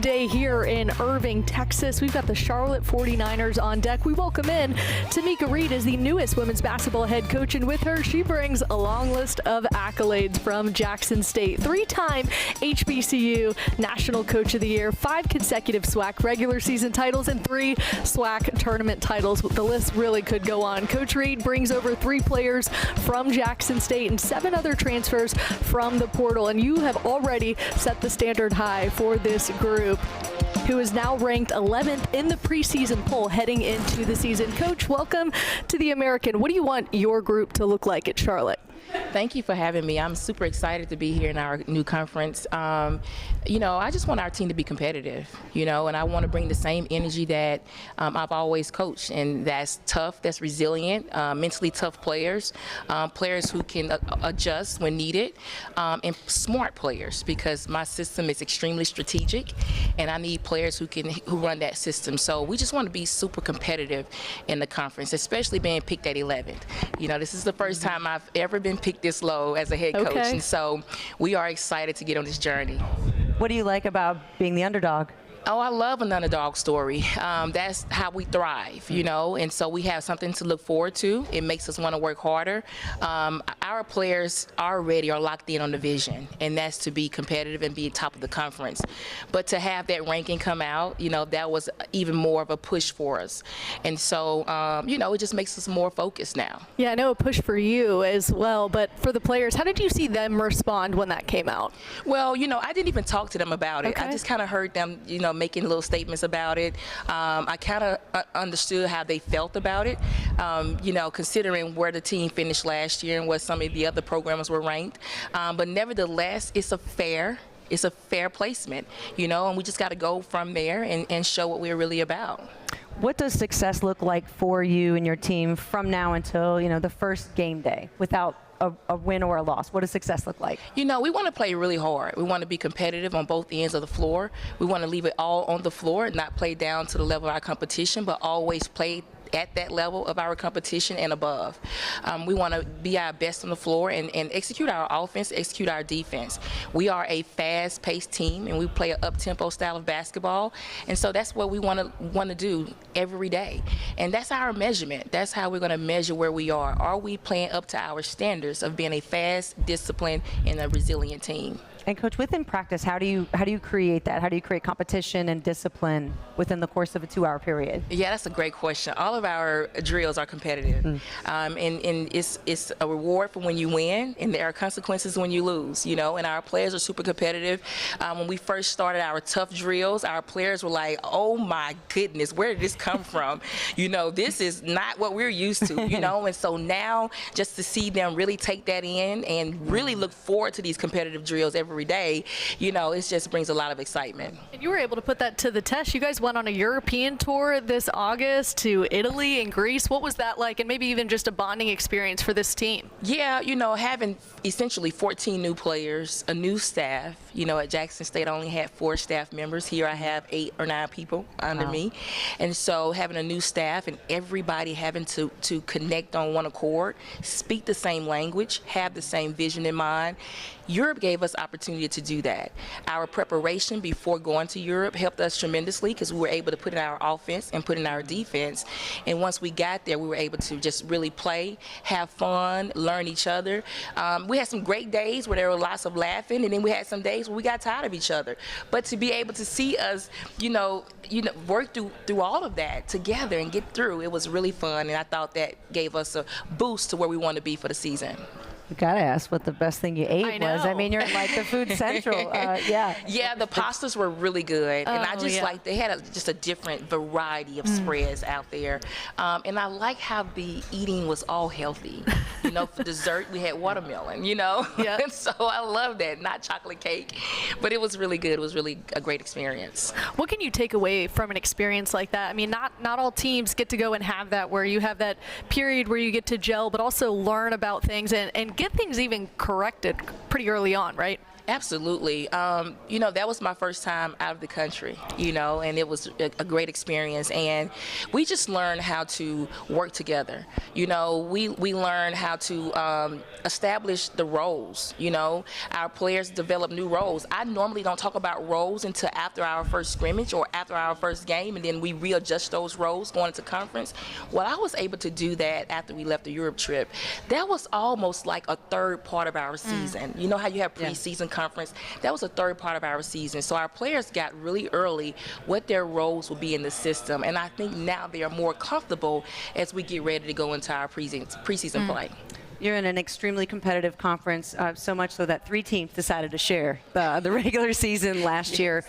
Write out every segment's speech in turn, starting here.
day here in Irving, Texas. We've got the Charlotte 49ers on deck. We welcome in Tamika Reed as the newest women's basketball head coach, and with her, she brings a long list of accolades from Jackson State. Three-time HBCU National Coach of the Year, 5 consecutive SWAC regular season titles, and 3 SWAC tournament titles. The list really could go on. Coach Reed brings over 3 players from Jackson State and 7 other transfers from the portal, and you have already set the standard high for this group, who is now ranked 11th in the preseason poll heading into the season. Coach, welcome to the American. What do you want your group to look like at Charlotte? Thank you for having me. I'm super excited to be here in our new conference. You know, I just want our team to be competitive, you know, and I want to bring the same energy that I've always coached, and that's tough, that's resilient, mentally tough players, players who can adjust when needed, and smart players, because my system is extremely strategic, and I need players who run that system. So we just want to be super competitive in the conference, especially being picked at 11th. You know, this is the first time I've ever been picked this low as a head coach, and so we are excited to get on this journey. What do you like about being the underdog? Oh, I love an underdog story. That's how we thrive, you know, and so we have something to look forward to. It makes us want to work harder. Our players already are locked in on the vision, and that's to be competitive and be top of the conference. But to have that ranking come out, you know, that was even more of a push for us. And so, you know, it just makes us more focused now. Yeah, I know a push for you as well, but for the players, how did you see them respond when that came out? Well, you know, I didn't even talk to them about it. I just kind of heard them, you know, making little statements about it. I kind of understood how they felt about it, you know, considering where the team finished last year and where some of the other programs were ranked. But nevertheless, it's a fair placement, you know, and we just got to go from there and show what we're really about. What does success look like for you and your team from now until, you know, the first game day without a win or a loss? What does success look like? You know, we want to play really hard. We want to be competitive on both ends of the floor. We want to leave it all on the floor and not play down to the level of our competition, but always play at that level of our competition and above. We want to be our best on the floor and execute our offense, execute our defense. We are a fast-paced team, and we play an up-tempo style of basketball, and so that's what we want to do every day. And that's our measurement. That's how we're going to measure where we are. Are we playing up to our standards of being a fast, disciplined, and a resilient team? And Coach, within practice, how do you create that? How do you create competition and discipline within the course of a 2-hour period? Yeah, that's a great question. All of our drills are competitive, and it's a reward for when you win, and there are consequences when you lose. You know, and our players are super competitive. When we first started our tough drills, our players were like, "Oh my goodness, where did this come from?" You know, this is not what we're used to. You know, and so now just to see them really take that in and really look forward to these competitive drills every day, you know, it just brings a lot of excitement. And you were able to put that to the test. You guys went on a European tour this August to Italy and Greece. What was that like, and maybe even just a bonding experience for this team? Yeah, you know, having essentially 14 new players, a new staff. You know, at Jackson State I only had 4 staff members. Here I have 8 or 9 people under me. And so having a new staff and everybody having to connect on one accord, speak the same language, have the same vision in mind. Europe gave us opportunity to do that. Our preparation before going to Europe helped us tremendously, because we were able to put in our offense and put in our defense. And once we got there, we were able to just really play, have fun, learn each other. We had some great days where there were lots of laughing, and then we had some days where we got tired of each other. But to be able to see us, you know, work through all of that together and get through, it was really fun, and I thought that gave us a boost to where we want to be for the season. You gotta ask what the best thing you ate was. I mean, you're like the food central. Yeah. Yeah, the pastas were really good, and I just like they had just a different variety of spreads out there, and I like how the eating was all healthy. You know, for dessert we had watermelon. You know, and so I love that. Not chocolate cake, but it was really good. It was really a great experience. What can you take away from an experience like that? I mean, not all teams get to go and have that, where you have that period where you get to gel, but also learn about things and get things even corrected pretty early on, right? Absolutely. You know, that was my first time out of the country, you know, and it was a great experience. And we just learned how to work together. You know, we learned how to establish the roles, you know. Our players develop new roles. I normally don't talk about roles until after our first scrimmage or after our first game, and then we readjust those roles going into conference. Well, I was able to do that after we left the Europe trip. That was almost like a third part of our season. You know how you have preseason conference? That was a third part of our season. So our players got really early what their roles will be in the system, and I think now they are more comfortable as we get ready to go into our preseason play. You're in an extremely competitive conference, so much so that 3 teams decided to share the regular season last year.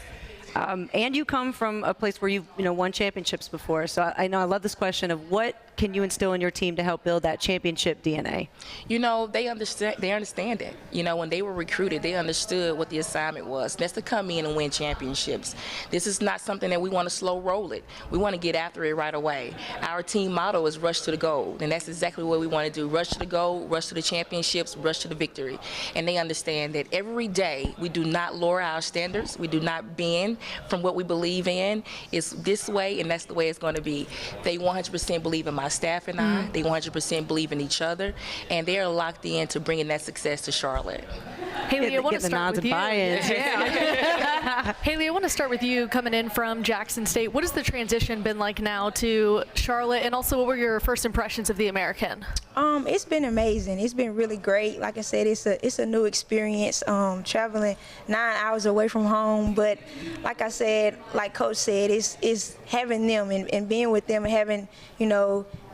And you come from a place where you've won championships before. So I know I love this question of what can you instill in your team to help build that championship DNA? You know, they understand it. You know, when they were recruited, they understood what the assignment was. That's to come in and win championships. This is not something that we want to slow roll it. We want to get after it right away. Our team motto is rush to the goal, and that's exactly what we want to do. Rush to the goal, rush to the championships, rush to the victory. And they understand that every day we do not lower our standards. We do not bend from what we believe in. It's this way, and that's the way it's going to be. They 100% believe in my staff and I. They 100% believe in each other, and they are locked in to bringing that success to Charlotte. Haley, I want to the start nods with and you. buy-ins. Haley, I want to start with you coming in from Jackson State. What has the transition been like now to Charlotte, and also what were your first impressions of the American? It's been amazing. It's been really great. Like I said, it's a new experience, traveling 9 hours away from home. But like I said, like Coach said, it's having them and being with them and having,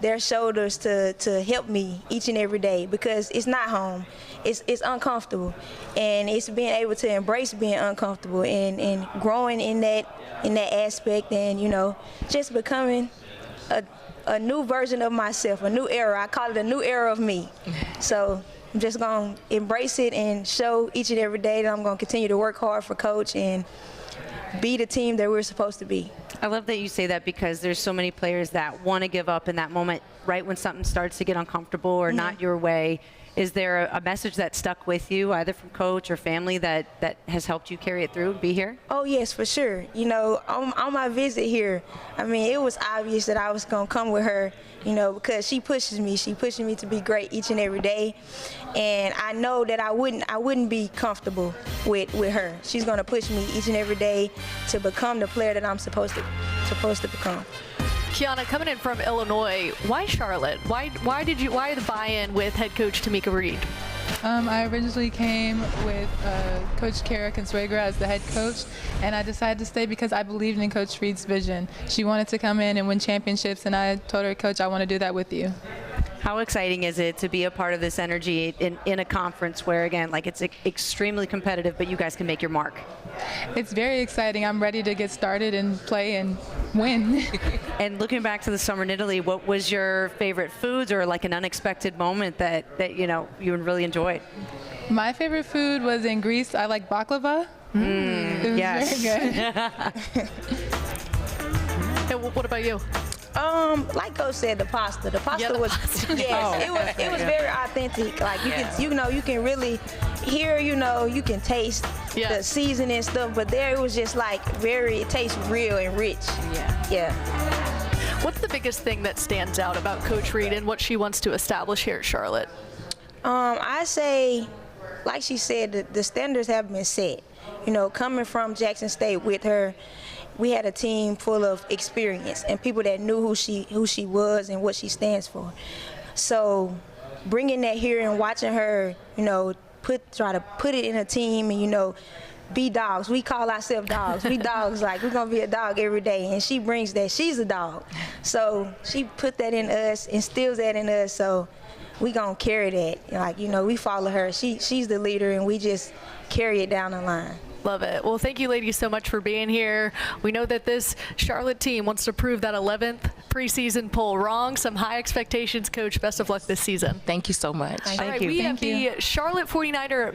their shoulders to help me each and every day, because it's not home. It's uncomfortable, and it's being able to embrace being uncomfortable and growing in that aspect, and just becoming a new version of myself, a new era. I call it a new era of me. So I'm just going to embrace it and show each and every day that I'm going to continue to work hard for Coach and be the team that we're supposed to be. I love that you say that, because there's so many players that want to give up in that moment, right when something starts to get uncomfortable or not your way. Is there a message that stuck with you, either from Coach or family, that has helped you carry it through and be here? Oh, yes, for sure. On my visit here, it was obvious that I was going to come with her, because she pushes me. She pushes me to be great each and every day. And I know that I wouldn't be comfortable with her. She's going to push me each and every day to become the player that I'm supposed to become. Kiana, coming in from Illinois, why Charlotte? Why the buy-in with head coach Tamika Reed? I originally came with Coach Kara Consuegra as the head coach, and I decided to stay because I believed in Coach Reed's vision. She wanted to come in and win championships, and I told her, Coach, I want to do that with you. How exciting is it to be a part of this energy in a conference where, again, it's extremely competitive, but you guys can make your mark? It's very exciting. I'm ready to get started and play and win. And looking back to the summer in Italy, what was your favorite foods or an unexpected moment that you really enjoyed? My favorite food was in Greece. I like baklava. It was yes. very good. Hey, what about you? Like Coach said, the pasta. The pasta was yes, it was very authentic. You can really hear, you can taste the seasoning and stuff, but there it was just it tastes real and rich. Yeah. What's the biggest thing that stands out about Coach Reed and what she wants to establish here at Charlotte? I say, like she said, the standards have been set. Coming from Jackson State with her, we had a team full of experience and people that knew who she was and what she stands for. So bringing that here and watching her, try to put it in a team and, be dogs. We call ourselves dogs. We dogs, we're going to be a dog every day. And she brings that. She's a dog. So she put that in us, instills that in us. So we going to carry that. We follow her. She's the leader, and we just carry it down the line. Love it. Well, thank you, ladies, so much for being here. We know that this Charlotte team wants to prove that 11th preseason poll wrong. Some high expectations, Coach. Best of luck this season. Thank you so much. All right, we have the Charlotte 49er